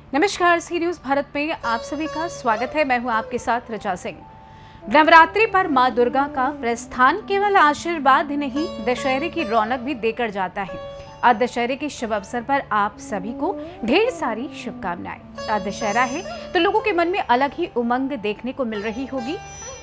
नमस्कार, सी न्यूज भारत में आप सभी का स्वागत है। मैं हूं आपके साथ रचा सिंह। नवरात्रि पर मां दुर्गा का प्रस्थान केवल आशीर्वाद ही नहीं, दशहरे की रौनक भी देकर जाता है। आज दशहरे के शुभ अवसर पर आप सभी को ढेर सारी शुभकामनाएं। आज दशहरा है तो लोगों के मन में अलग ही उमंग देखने को मिल रही होगी।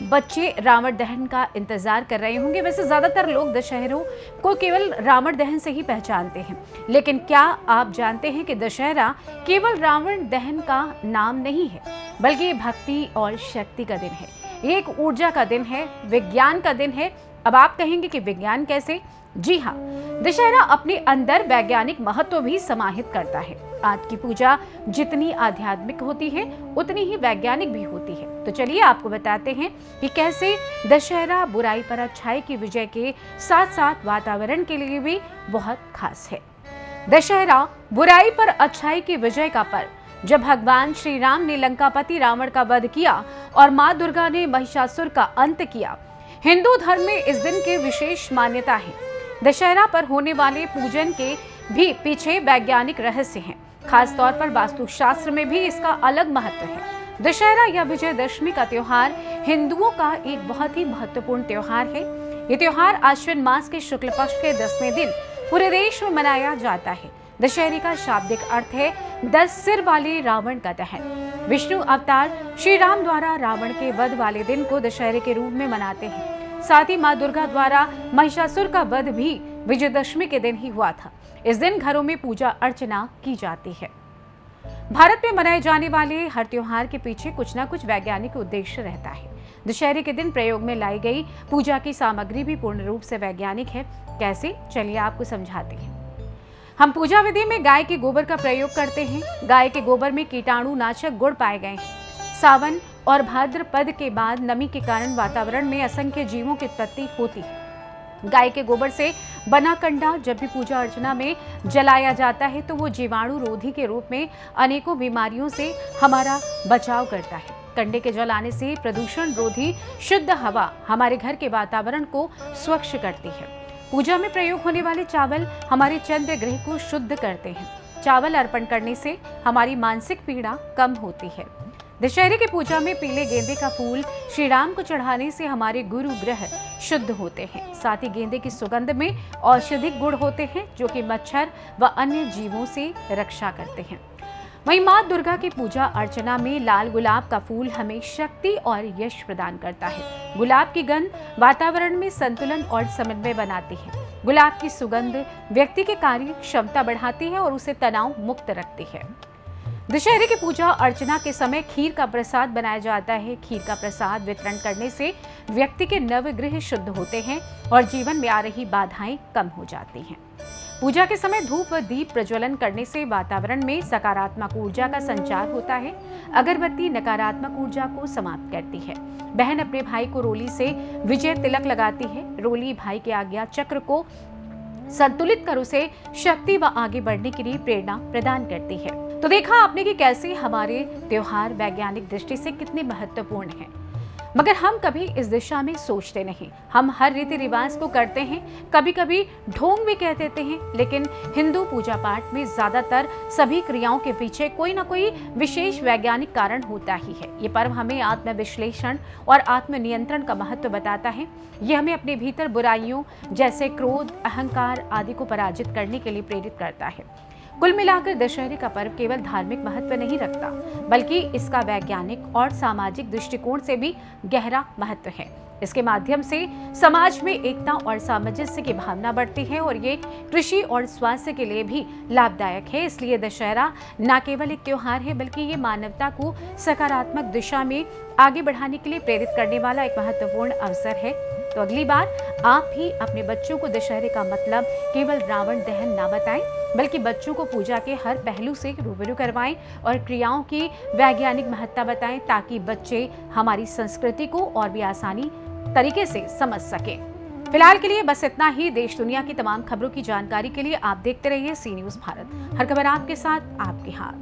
बच्चे रावण दहन का इंतजार कर रहे होंगे। वैसे ज्यादातर लोग दशहरों को केवल रावण दहन से ही पहचानते हैं, लेकिन क्या आप जानते हैं कि दशहरा केवल रावण दहन का नाम नहीं है, बल्कि ये भक्ति और शक्ति का दिन है। ये एक ऊर्जा का दिन है, विज्ञान का दिन है। अब आप कहेंगे कि विज्ञान कैसे? जी हाँ, दशहरा अपने अंदर वैज्ञानिक महत्व भी समाहित करता है। आज की पूजा जितनी आध्यात्मिक होती है, उतनी ही वैज्ञानिक भी होती है। तो चलिए आपको बताते हैं कि कैसे दशहरा बुराई पर अच्छाई की विजय के साथ साथ वातावरण के लिए भी बहुत खास है। दशहरा बुराई पर अच्छाई की विजय का पर्व। जब भगवान श्री राम ने लंकापति रावण का वध किया और मां दुर्गा ने महिषासुर का अंत किया, हिंदू धर्म में इस दिन की विशेष मान्यता है। दशहरा पर होने वाले पूजन के भी पीछे वैज्ञानिक रहस्य हैं। खास तौर पर वास्तुशास्त्र में भी इसका अलग महत्व है। दशहरा या विजयदशमी का त्योहार हिंदुओं का एक बहुत ही महत्वपूर्ण त्योहार है। ये त्योहार आश्विन मास के शुक्ल पक्ष के 10वें दिन पूरे देश में मनाया जाता है। दशहरे का शाब्दिक अर्थ है 10 सिर वाले रावण का दहन। विष्णु अवतार श्री राम द्वारा रावण के वध वाले दिन को दशहरे के रूप में मनाते हैं। साथ ही मां दुर्गा द्वारा महिषासुर का वध भी विजयदशमी के दिन ही हुआ था। इस दिन घरों में पूजा अर्चना की जाती है। भारत में मनाए जाने वाले हर त्योहार के पीछे कुछ न कुछ वैज्ञानिक उद्देश्य रहता है। दशहरे के दिन प्रयोग में लाई गई पूजा की सामग्री भी पूर्ण रूप से वैज्ञानिक है। कैसे? चलिए आपको समझाते हैं। हम पूजा विधि में गाय के गोबर का प्रयोग करते हैं। गाय के गोबर में कीटाणु नाशक गुण पाए गए हैं। सावन और भाद्रपद के बाद नमी के कारण वातावरण में असंख्य जीवों की उत्पत्ति होती है। गाय के गोबर से बना कंडा जब भी पूजा अर्चना में जलाया जाता है तो वो जीवाणु रोधी के रूप में अनेकों बीमारियों से हमारा बचाव करता है। कंडे के जलाने से प्रदूषण रोधी शुद्ध हवा हमारे घर के वातावरण को स्वच्छ करती है। पूजा में प्रयोग होने वाले चावल हमारे चंद्र ग्रह को शुद्ध करते हैं। चावल अर्पण करने से हमारी मानसिक पीड़ा कम होती है। दशहरे की पूजा में पीले गेंदे का फूल श्री राम को चढ़ाने से हमारे गुरु ग्रह शुद्ध होते हैं। साथ ही गेंदे की सुगंध में औषधिक गुण होते हैं, जो कि मच्छर व अन्य जीवों से रक्षा करते हैं। वहीं मां दुर्गा की पूजा अर्चना में लाल गुलाब का फूल हमें शक्ति और यश प्रदान करता है। गुलाब की गंध वातावरण में संतुलन और समन्वय बनाती है। गुलाब की सुगंध व्यक्ति की कार्य क्षमता बढ़ाती है और उसे तनाव मुक्त रखती है। दशहरे की पूजा अर्चना के समय खीर का प्रसाद बनाया जाता है। खीर का प्रसाद वितरण करने से व्यक्ति के नवग्रह शुद्ध होते हैं और जीवन में आ रही बाधाएं कम हो जाती हैं। पूजा के समय धूप व दीप प्रज्वलन करने से वातावरण में सकारात्मक ऊर्जा का संचार होता है। अगरबत्ती नकारात्मक ऊर्जा को समाप्त करती है। बहन अपने भाई को रोली से विजय तिलक लगाती है। रोली भाई के आज्ञा चक्र को संतुलित कर उसे शक्ति व आगे बढ़ने के लिए प्रेरणा प्रदान करती है। तो देखा आपने कि कैसे हमारे त्योहार वैज्ञानिक दृष्टि से कितने महत्वपूर्ण हैं, मगर हम कभी इस दिशा में सोचते नहीं। हम हर रीति रिवाज को करते हैं, कभी कभी ढोंग भी कह देते हैं, लेकिन हिंदू पूजा पाठ में ज्यादातर सभी क्रियाओं के पीछे कोई ना कोई विशेष वैज्ञानिक कारण होता ही है। ये पर्व हमें आत्मविश्लेषण और आत्मनियंत्रण का महत्व बताता है। ये हमें अपने भीतर बुराइयों जैसे क्रोध, अहंकार आदि को पराजित करने के लिए प्रेरित करता है। कुल मिलाकर दशहरे का पर्व केवल धार्मिक महत्व नहीं रखता, बल्कि इसका वैज्ञानिक और सामाजिक दृष्टिकोण से भी गहरा महत्व है। इसके माध्यम से समाज में एकता और सामंजस्य की भावना बढ़ती है और ये कृषि और स्वास्थ्य के लिए भी लाभदायक है। इसलिए दशहरा न केवल एक त्योहार है, बल्कि ये मानवता को सकारात्मक दिशा में आगे बढ़ाने के लिए प्रेरित करने वाला एक महत्वपूर्ण अवसर है। तो अगली बार आप भी अपने बच्चों को दशहरे का मतलब केवल रावण दहन ना बताएं, बल्कि बच्चों को पूजा के हर पहलू से रूबरू करवाएं और क्रियाओं की वैज्ञानिक महत्ता बताएं, ताकि बच्चे हमारी संस्कृति को और भी आसानी तरीके से समझ सकें। फिलहाल के लिए बस इतना ही। देश दुनिया की तमाम खबरों की जानकारी के लिए आप देखते रहिए सी न्यूज भारत। हर खबर आपके साथ, आपके हाथ।